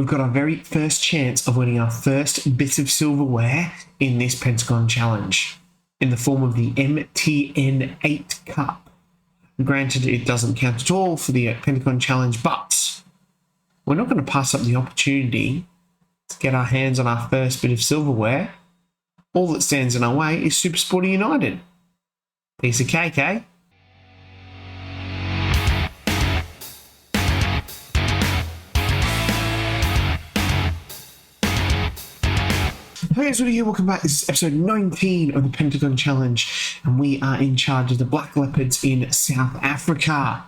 we've got our very first chance of winning our first bit of silverware in this Pentagon Challenge in the form of the MTN 8 Cup. Granted, it doesn't count at all for the Pentagon Challenge, but we're not going to pass up the opportunity to get our hands on our first bit of silverware. All that stands in our way is Super Sporting United. Piece of cake, eh? Hey guys, what here? Welcome back. This is episode 19 of the Pentagon Challenge, and we are in charge of the Black Leopards in South Africa.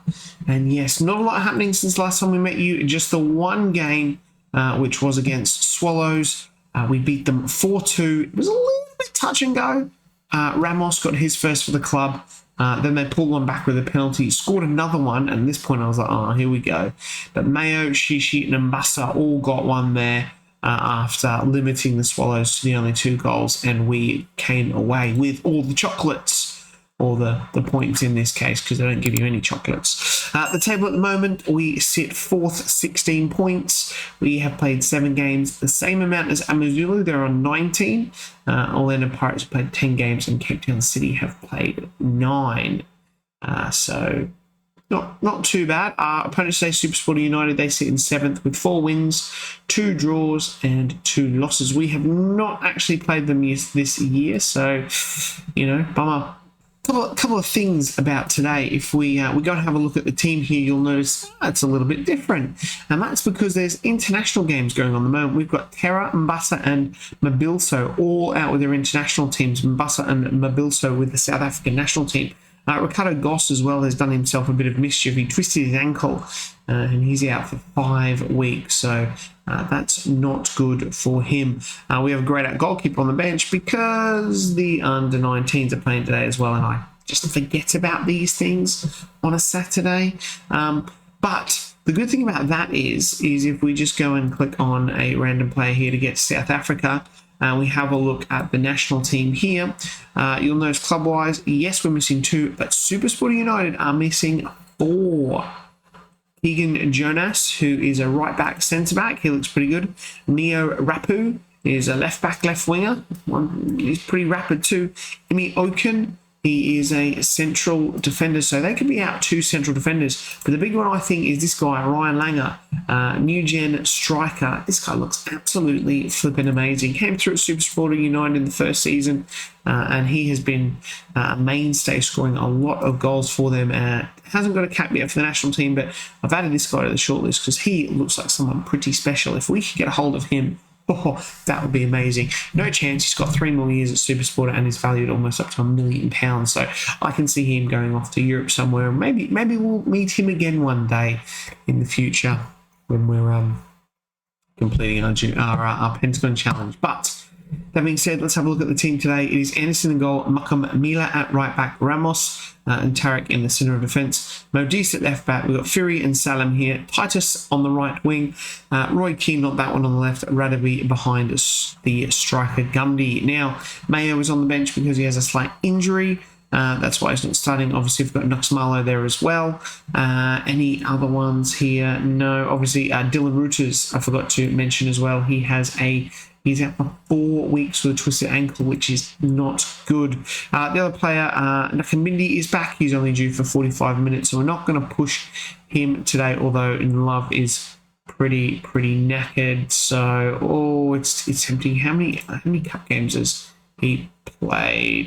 And yes, not a lot happening since last time we met you. Just the one game, which was against Swallows. We beat them 4-2. It was a little bit touch and go. Ramos got his first for the club. Then they pulled one back with a penalty, scored another one, and at this point I was like, oh, here we go. But Mayo, Shishi, and Mbasa all got one there. After limiting the Swallows to the only 2 goals, and we came away with all the chocolates, or the points in this case, because they don't give you any chocolates. The table at the moment, we sit 4th, 16 points. We have played 7 games, the same amount as Amazulu. They're on 19. Orlando Pirates have played 10 games, and Cape Town City have played 9. So not too bad. Our opponents today, Super Sporting United, they sit in 7th with 4 wins, 2 draws, and 2 losses. We have not actually played them this year, so, you know, bummer. Couple of things about today. If we go and have a look at the team here, you'll notice it's a little bit different. And that's because there's international games going on at the moment. We've got Terra, Mbasa, and Mabilso all out with their international teams. Mbasa and Mabilso with the South African national team. Ricardo Goss as well has done himself a bit of mischief. He twisted his ankle and he's out for 5 weeks. So that's not good for him. We have a great goalkeeper on the bench because the under-19s are playing today as well. And I just forget about these things on a Saturday. But the good thing about that is if we just go and click on a random player here to get South Africa, we have a look at the national team here. You'll notice club-wise, yes, we're missing 2, but Super Sporting United are missing 4. Keegan Jonas, who is a right-back, centre-back, he looks pretty good. Neo Rapu is a left-back, left-winger. He's pretty rapid too. Emi Oken, he is a central defender, so they could be out 2 central defenders. But the big one, I think, is this guy, Ryan Langer, new-gen striker. This guy looks absolutely flipping amazing. Came through at Super Sporting United in the first season, and he has been a mainstay, scoring a lot of goals for them. Hasn't got a cap yet for the national team, but I've added this guy to the shortlist because he looks like someone pretty special. If we could get a hold of him, oh, that would be amazing. No chance. He's got 3 more years at Supersport and is valued almost up to £1 million. So I can see him going off to Europe somewhere. Maybe we'll meet him again one day in the future when we're completing our Pentagon Challenge. But that being said, let's have a look at the team today. It is Anderson in goal, Makam Mila at right back, Ramos and Tarek in the centre of defence, Modis at left back. We've got Fury and Salam here, Titus on the right wing, Roy Keane, not that one on the left, Radaby behind the striker Gumby. Now, Mayo is on the bench because he has a slight injury. That's why he's not starting. Obviously, we've got Nuxmalo there as well. Any other ones here? No. Obviously, Dylan Reuters, I forgot to mention as well. He's out for 4 weeks with a twisted ankle, which is not good. The other player, Nakamindi, is back. He's only due for 45 minutes, so we're not going to push him today, although Love is pretty knackered. So, it's tempting. How many cup games has he played?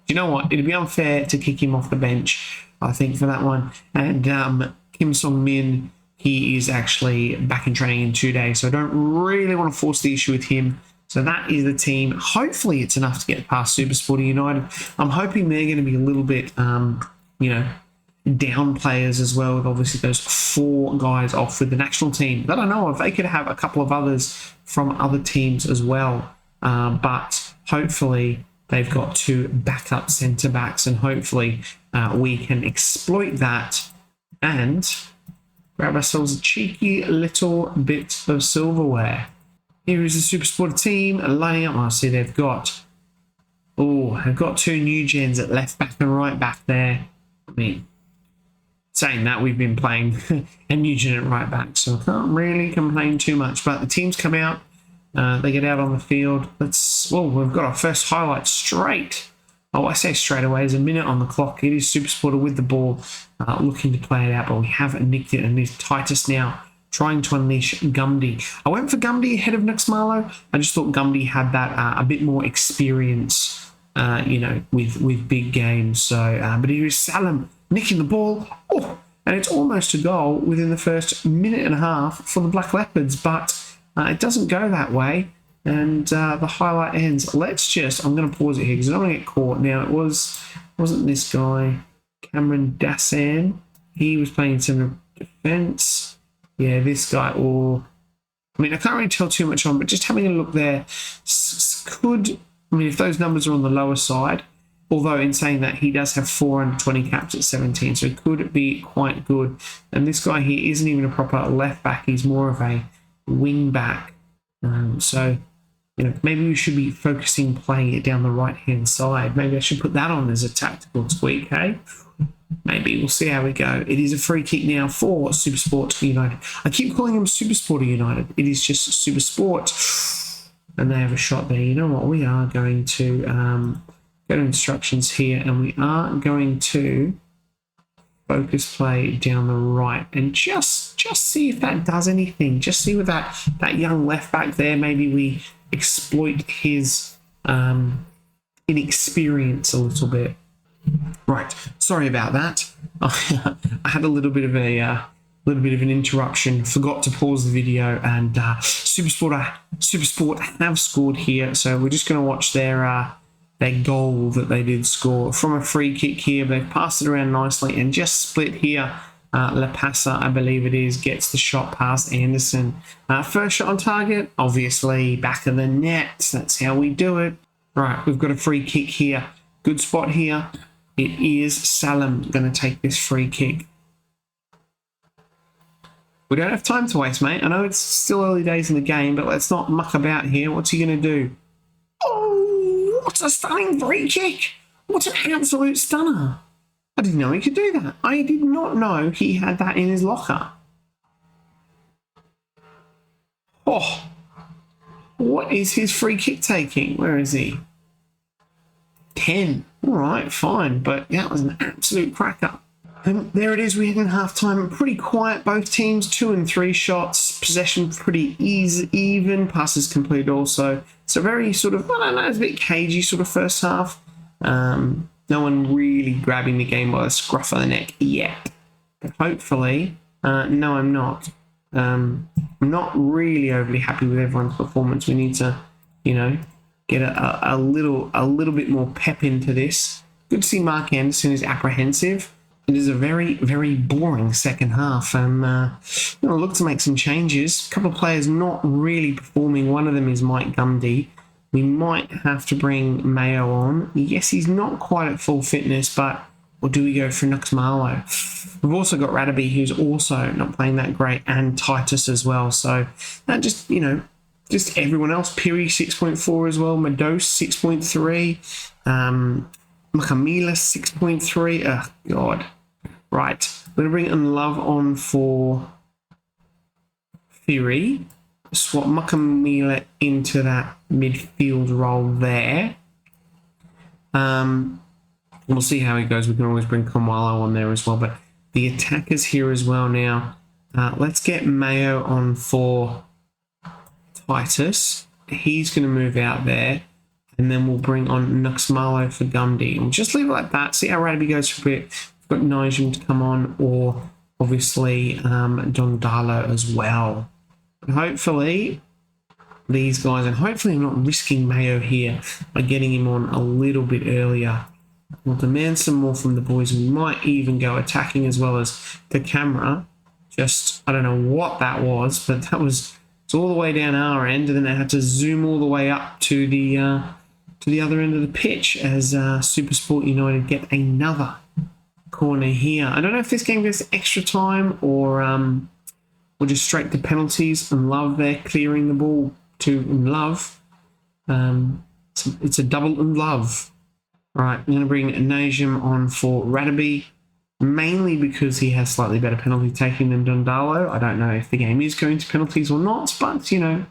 You know what? It'd be unfair to kick him off the bench, I think, for that one. And Kim Song-min, he is actually back in training in 2 days, so I don't really want to force the issue with him. So that is the team. Hopefully it's enough to get past Super Sporting United. I'm hoping they're going to be a little bit, down players as well, with obviously those 4 guys off with the national team. But I don't know if they could have a couple of others from other teams as well. But hopefully they've got 2 backup centre-backs, and hopefully we can exploit that and grab ourselves a cheeky little bit of silverware. Here is the Super Sport team lining up. I see they've got 2 new gens at left back and right back there. I mean, Saying that, we've been playing a Nugent at right back, so I can't really complain too much. But the teams come out, they get out on the field. We've got our first highlight straight. Oh, I say straight away. There's a minute on the clock. It is Supersporter with the ball, looking to play it out, but we have nicked it, and it's Titus now trying to unleash Gumby. I went for Gumby ahead of Nuxmalo. I just thought Gumby had that a bit more experience, with big games. So, but here is Salam nicking the ball. Oh, and it's almost a goal within the first minute and a half for the Black Leopards, but it doesn't go that way. And the highlight ends. I'm going to pause it here because I don't want to get caught. Now, wasn't this guy, Cameron Dassan? He was playing some defence. Yeah, this guy, I can't really tell too much on, but just having a look there, if those numbers are on the lower side, although in saying that, he does have 420 caps at 17, so it could be quite good. And this guy here isn't even a proper left back, he's more of a wing back. So, maybe we should be focusing playing it down the right-hand side. Maybe I should put that on as a tactical tweak, hey? Maybe. We'll see how we go. It is a free kick now for Supersport United. I keep calling them Supersporter United. It is just Supersport. And they have a shot there. You know what? We are going to go to instructions here, and we are going to focus play down the right and just see if that does anything. Just see with that young left back there, maybe we exploit his inexperience a little bit. Right, sorry about that. I had a little bit of an interruption. Forgot to pause the video, and Supersport have scored here. So we're just going to watch their goal that they did score from a free kick here. They've passed it around nicely and just split here. La Passa, I believe it is, gets the shot past Anderson. First shot on target, obviously back of the net. That's how we do it. Right, we've got a free kick here. Good spot here. It is Salam going to take this free kick. We don't have time to waste, mate. I know it's still early days in the game, but let's not muck about here. What's he going to do? Oh, what a stunning free kick. What an absolute stunner. I didn't know he could do that. I did not know he had that in his locker. Oh, what is his free kick taking? Where is he? 10. All right, fine. But that was an absolute cracker. And there it is. We had in half-time. Pretty quiet, both teams. 2 and 3 shots. Possession pretty even. Passes completed also. So very sort of, I don't know, it's a bit cagey sort of first half. No one really grabbing the game by the scruff of the neck yet. But hopefully, no, I'm not. I'm not really overly happy with everyone's performance. We need to, get a little bit more pep into this. Good to see Mark Anderson is apprehensive. It is a very, very boring second half. I'm look to make some changes. A couple of players not really performing. One of them is Mike Gumdy. We might have to bring Mayo on. Yes, he's not quite at full fitness, or do we go for Nuxmalo? We've also got Radaby, who's also not playing that great, and Titus as well. So that just everyone else. Piri 6.4 as well. Mados 6.3. Makamila 6.3. Oh, God. Right. We're going to bring Unlove on for Fury. Swap Makamila into that midfield role there. We'll see how he goes. We can always bring Kamalo on there as well. But the attackers here as well now. Let's get Mayo on for Titus. He's going to move out there. And then we'll bring on Nuxmalo for Gumdy. We'll just leave it like that. See how Radaby goes for a bit. We've got Nigel to come on, or obviously Don Darlo as well. But hopefully these guys, and hopefully I'm not risking Mayo here by getting him on a little bit earlier. We'll demand some more from the boys. We might even go attacking as well as the camera. Just, I don't know what that was, but that was, it's all the way down our end, and then I had to zoom all the way up to the other end of the pitch as Supersport United get another corner here. I don't know if this game goes to extra time or just straight to penalties. And Love there clearing the ball to Love. It's a double and Love. All right, I'm going to bring Najim on for Radaby. mainly because he has slightly better penalty taking than Dondalo. I don't know if the game is going to penalties or not, but, you know,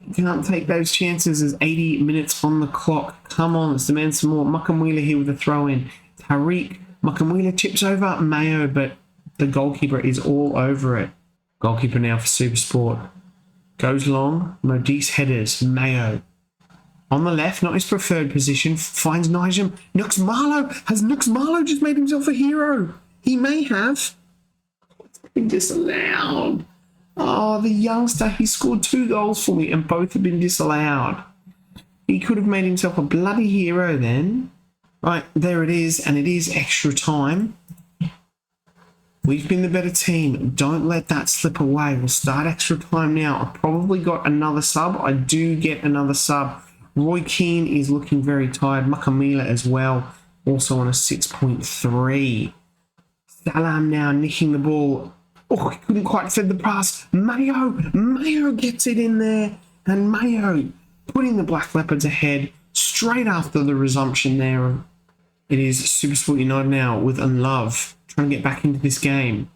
you can't take those chances. There's 80 minutes on the clock. Come on, let's demand some more. Mukamwila here with a throw-in. Tariq, Mukamwila chips over Mayo, but the goalkeeper is all over it. Goalkeeper now for Supersport. Goes long. Modise headers. Mayo. On the left, not his preferred position. Finds Nigel. Nux Marlowe. Has Nux Marlowe just made himself a hero? He may have. It's been disallowed. Oh, the youngster. He scored 2 goals for me and both have been disallowed. He could have made himself a bloody hero then. Right, there it is. And it is extra time. We've been the better team. Don't let that slip away. We'll start extra time now. I've probably got another sub. I do get another sub. Roy Keane is looking very tired. Mukamila as well. Also on a 6.3. Salam now nicking the ball. Oh, he couldn't quite fed the pass. Mayo gets it in there. And Mayo putting the Black Leopards ahead straight after the resumption there. It is Supersport United now with Unlove. Trying to get back into this game.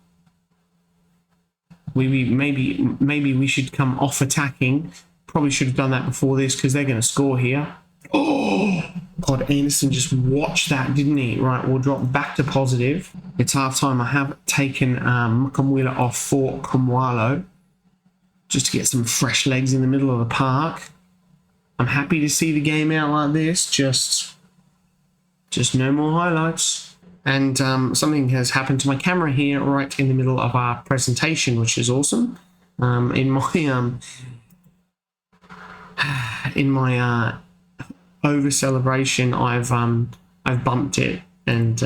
Maybe we should come off attacking. Probably should have done that before this because they're going to score here. Oh, God, Anderson just watched that, didn't he? Right, we'll drop back to positive. It's half time. I have taken Mukamwila off for Kumwalo just to get some fresh legs in the middle of the park. I'm happy to see the game out like this. Just no more highlights. And something has happened to my camera here right in the middle of our presentation, which is awesome. In my over celebration, I've bumped it, and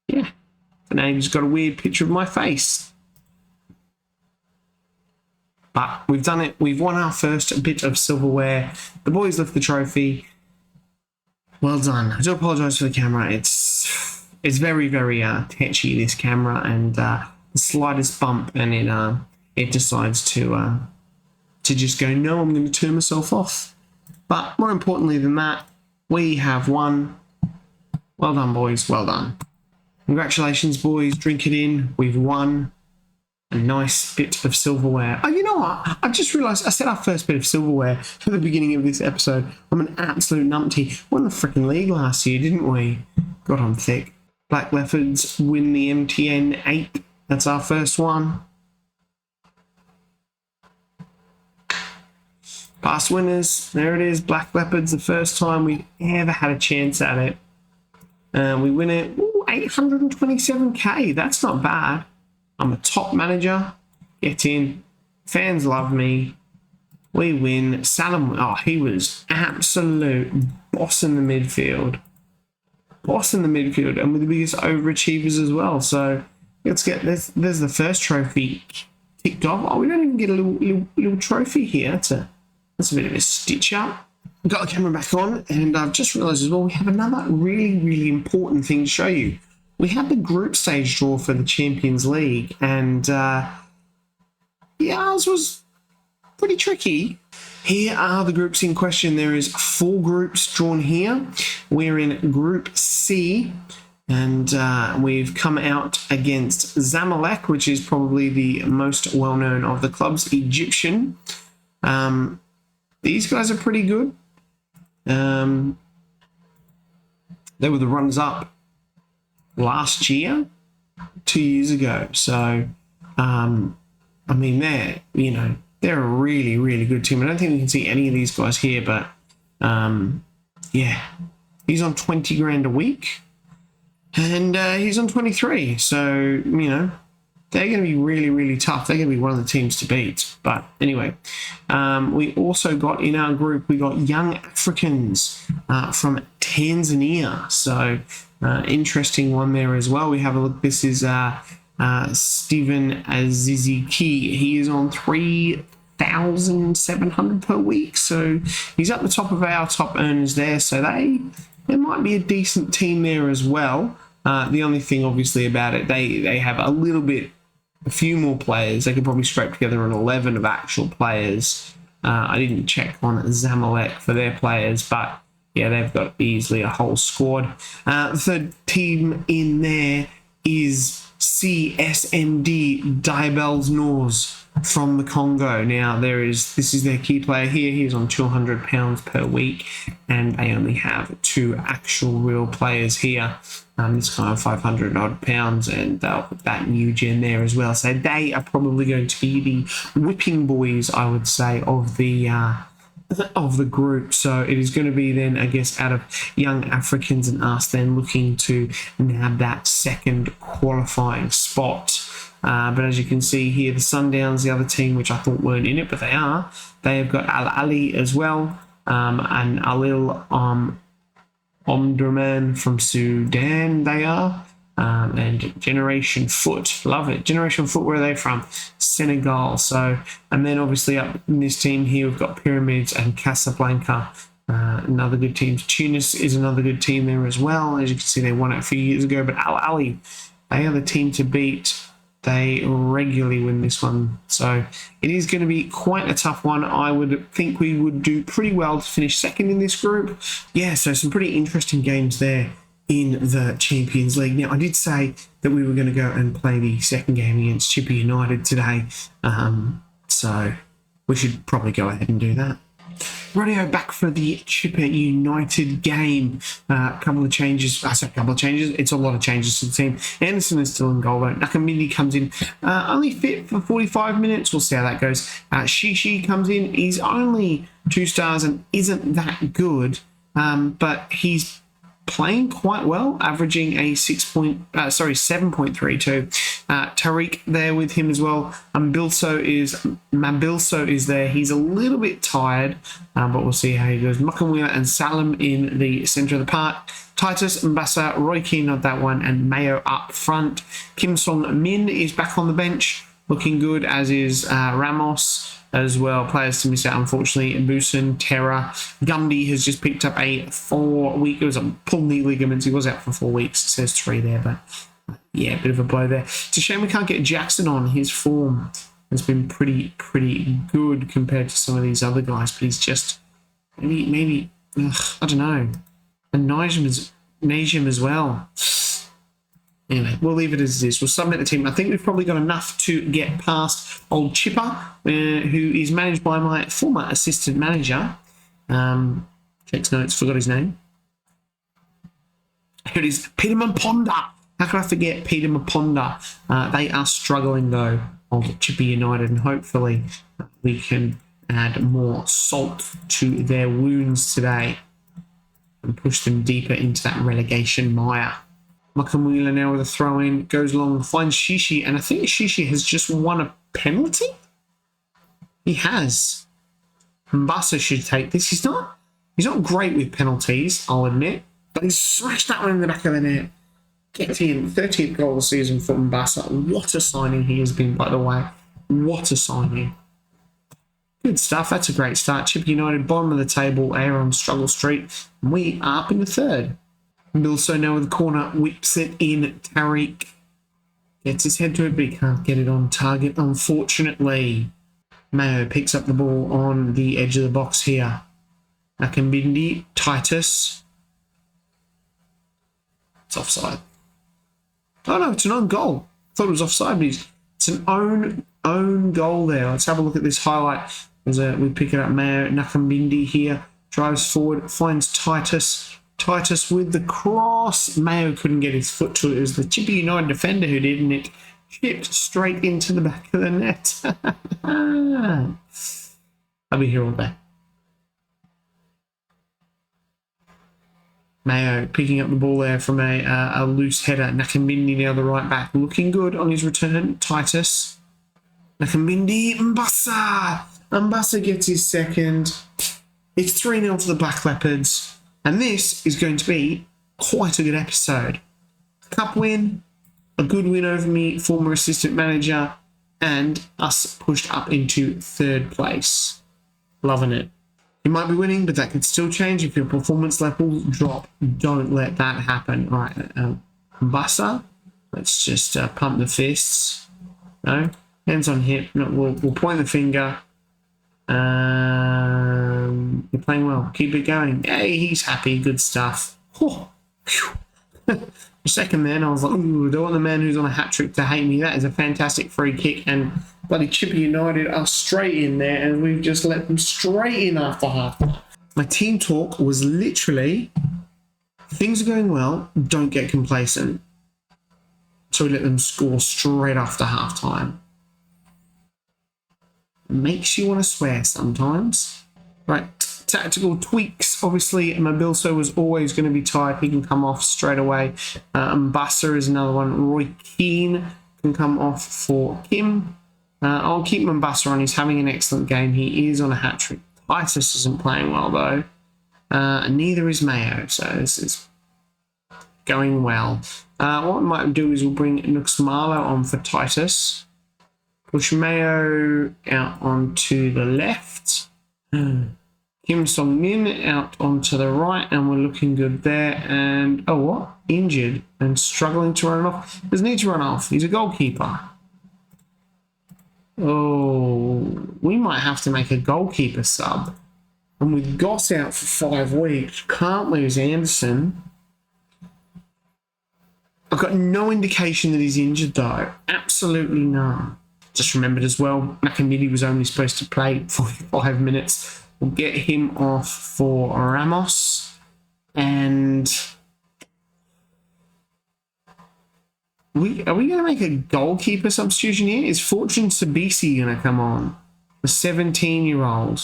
yeah, the name's got a weird picture of my face. But we've done it. We've won our first bit of silverware. The boys lift the trophy. Well done. I do apologise for the camera. It's very, very tetchy, this camera, and the slightest bump and it decides to just go, no, I'm going to turn myself off. But more importantly than that, we have won. Well done, boys. Well done. Congratulations, boys. Drink it in. We've won a nice bit of silverware. Oh, you know what? I just realised I said our first bit of silverware at the beginning of this episode. I'm an absolute numpty. Won the freaking league last year, didn't we? God, I'm thick. Black Leopards win the MTN 8. That's our first one. Past winners. There it is. Black Leopards, the first time we've ever had a chance at it. We win it. Ooh, 827k. That's not bad. I'm a top manager. Get in. Fans love me. We win. Salam. Oh, he was absolute boss in the midfield. Boss in the midfield, and with the biggest overachievers as well. So let's get this. There's the first trophy ticked off. Oh, we don't even get a little trophy here. That's a bit of a stitch up. Got the camera back on, and I've just realised as well we have another really important thing to show you. We had the group stage draw for the Champions League, and yeah, ours was pretty tricky. Here are the groups in question. There is 4 groups drawn here. We're in Group C, and we've come out against Zamalek, which is probably the most well-known of the clubs, Egyptian. These guys are pretty good. They were the runners-up last year, 2 years ago. So, I mean, they're a really good team. I don't think we can see any of these guys here, but yeah, he's on 20 grand a week, and he's on 23. So, they're going to be really tough. They're going to be one of the teams to beat. But anyway, we also got in our group, we got Young Africans from Tanzania. So interesting one there as well. We have a look. This is Stephen Aziziki. He is on 3,700 per week. So he's at the top of our top earners there. So there might be a decent team there as well. The only thing obviously about it, they have a few more players. They could probably scrape together an 11 of actual players. I didn't check on Zamalek for their players, but yeah, they've got easily a whole squad. The third team in there is CSMD Diabels Nors from the Congo. Now this is their key player here. He's on £200 per week, and they only have 2 actual real players here. This guy on 500 odd pounds, and they'll put that new gen there as well. So they are probably going to be the whipping boys, I would say, of the group. So it is going to be then, I guess, out of young Africans and us then looking to nab that second qualifying spot. But as you can see here, the Sundowns, the other team, which I thought weren't in it, but they are. They have got Al Ali as well, and Alil Omdurman from Sudan, they are. And Generation Foot, love it. Generation Foot, where are they from? Senegal. So, and then obviously up in this team here, we've got Pyramids and Casablanca, another good team. Tunis is another good team there as well. As you can see, they won it a few years ago, but Al Ali, they are the team to beat. They regularly win this one. So it is going to be quite a tough one. I would think we would do pretty well to finish second in this group. Yeah, so some pretty interesting games there in the Champions League. Now, I did say that we were going to go and play the second game against Chipper United today. So we should probably go ahead and do that. Rightio, back for the Chipper United game. A couple of changes. I say a couple of changes. It's a lot of changes to the team. Anderson is still in goal, though. Nakamindi comes in, only fit for 45 minutes. We'll see how that goes. Shishi comes in. He's only 2 stars and isn't that good, but he's playing quite well, averaging a 7.32. Tariq there with him as well. Mabilso is there. He's a little bit tired, but we'll see how he goes. Mukamwila and Salim in the centre of the park. Titus, Mbassa, Roy Keane on that one, and Mayo up front. Kim Song Min is back on the bench, looking good, as is Ramos as well. Players to miss out, unfortunately. Busan, Terra. Gumby has just picked up a 4-week, it was a pulled knee ligaments. He was out for 4 weeks. It says 3 there, but yeah, a bit of a blow there. It's a shame we can't get Jackson on. His form has been pretty good compared to some of these other guys, but he's just maybe I don't know. And Najim as well. Anyway, we'll leave it as it is. We'll submit the team. I think we've probably got enough to get past old Chipper, who is managed by my former assistant manager. Checks notes, forgot his name. Here it is, Peter Maponda. How could I forget Peter Maponda? They are struggling, though, old Chipper United, and hopefully we can add more salt to their wounds today and push them deeper into that relegation mire. Makamwila now with a throw-in, goes long, finds Shishi, and I think Shishi has just won a penalty? He has. Mbassa should take this. He's not great with penalties, I'll admit, but he's smashed that one in the back of the net. Gets in, 13th goal of the season for Mbassa. What a signing he has been, by the way. What a signing. Good stuff. That's a great start. Chipper United, bottom of the table, air on struggle street. And we are up in the third. Milso now with the corner, whips it in. Tariq gets his head to it, but he can't get it on target, unfortunately. Mayo picks up the ball on the edge of the box here. Nakambindi, Titus. It's offside. Oh no, it's an own goal. I thought it was offside, but it's an own goal there. Let's have a look at this highlight. As we pick it up, Mayo, Nakambindi here, drives forward, finds Titus. Titus with the cross. Mayo couldn't get his foot to it. It was the Chipper United defender who did, and it chipped straight into the back of the net. I'll be here all day. Mayo picking up the ball there from a loose header. Nakambindi now the right back, looking good on his return. Titus. Nakambindi, Mbassa. Mbassa gets his second. It's 3-0 to the Black Leopards. And this is going to be quite a good episode. Cup win, a good win over me, former assistant manager, and us pushed up into third place. Loving it. You might be winning, but that could still change if your performance levels drop. Don't let that happen. All right, Mbassa, let's just pump the fists. No, hands on hip. No, we'll point the finger. You're playing well. Keep it going. Hey, he's happy. Good stuff. Oh, a second then, I was like, ooh, don't want the man who's on a hat-trick to hate me. That is a fantastic free kick. And bloody Chipper United are straight in there, and we've just let them straight in after half. My team talk was literally, things are going well, don't get complacent. So we let them score straight after half-time. Makes you want to swear sometimes. Right, tactical tweaks. Obviously, Mobilso was always going to be tired. He can come off straight away. Mbassa is another one. Roy Keane can come off for Kim. I'll keep Mbassa on. He's having an excellent game. He is on a hat-trick. Titus isn't playing well, though. Neither is Mayo, so this is going well. What we might do is we'll bring Nuxmalo on for Titus. Push Mayo out onto the left. Kim Song-min out onto the right, and we're looking good there. And, oh, what? Injured and struggling to run off. Doesn't need to run off. He's a goalkeeper. Oh, we might have to make a goalkeeper sub. And with Goss out for 5 weeks, can't lose Anderson. I've got no indication that he's injured, though. Absolutely none. Just remembered as well, Nakamidi was only supposed to play 45 minutes. We'll get him off for Ramos. And are we going to make a goalkeeper substitution here? Is Fortune Sabisi going to come on? The 17-year-old,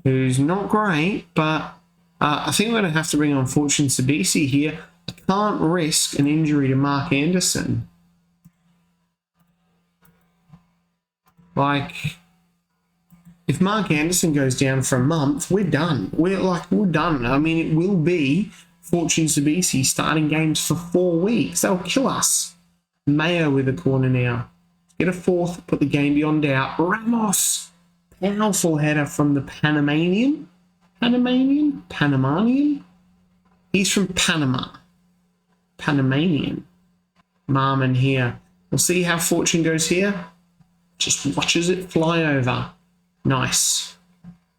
who's not great, but I think we're going to have to bring on Fortune Sabisi here. I can't risk an injury to Mark Anderson. Like, if Mark Anderson goes down for a month, we're done. We're done. I mean, it will be Fortune Sabisi starting games for 4 weeks. They'll kill us. Mayo with a corner now. Get a fourth, put the game beyond doubt. Ramos. Powerful header from the Panamanian. Panamanian? He's from Panama. Panamanian. Marmon here. We'll see how Fortune goes here. Just watches it fly over. Nice.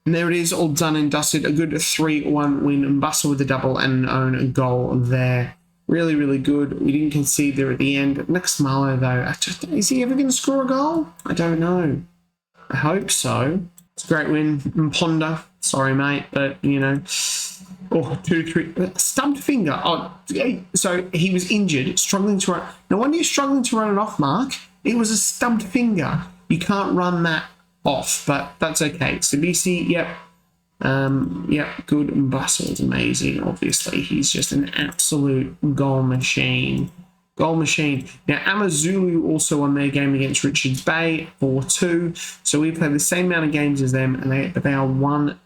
And there it is, all done and dusted. A good 3-1 win. Mbassa with a double and an own goal there. Really, really good. We didn't concede there at the end. Next Marlow, though. Is he ever going to score a goal? I don't know. I hope so. It's a great win. Mponda. Sorry, mate, but, you know. Oh, 2-3. Stubbed finger. Oh, so he was injured, struggling to run. No wonder you're struggling to run it off, Mark. It was a stubbed finger. You can't run that off, but that's okay. Sabisi, yep. Yep, good. Mbassa is amazing, obviously. He's just an absolute goal machine. Goal machine. Now, Amazulu also won their game against Richards Bay, 4-2. So we played the same amount of games as them, and they are 1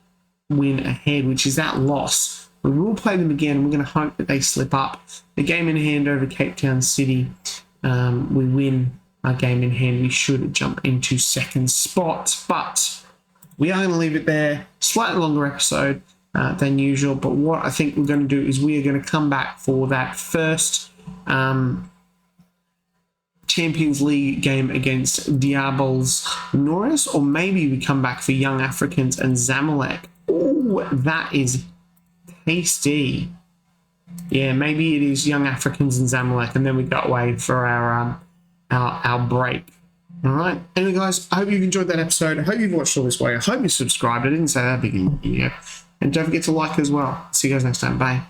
win ahead, which is that loss. We will play them again, and we're going to hope that they slip up. The game in hand over Cape Town City, we win our game in hand. We should jump into second spot, but we are going to leave it there. Slightly longer episode than usual, but what I think we're going to do is we are going to come back for that first Champions League game against Diables Norris, or maybe we come back for Young Africans and Zamalek. Oh, that is tasty. Yeah, maybe it is Young Africans and Zamalek, and then we go away for our break. All right. Anyway, guys, I hope you've enjoyed that episode. I hope you've watched all this way. I hope you subscribed. I didn't say that at the beginning of the video. And don't forget to like as well. See you guys next time. Bye.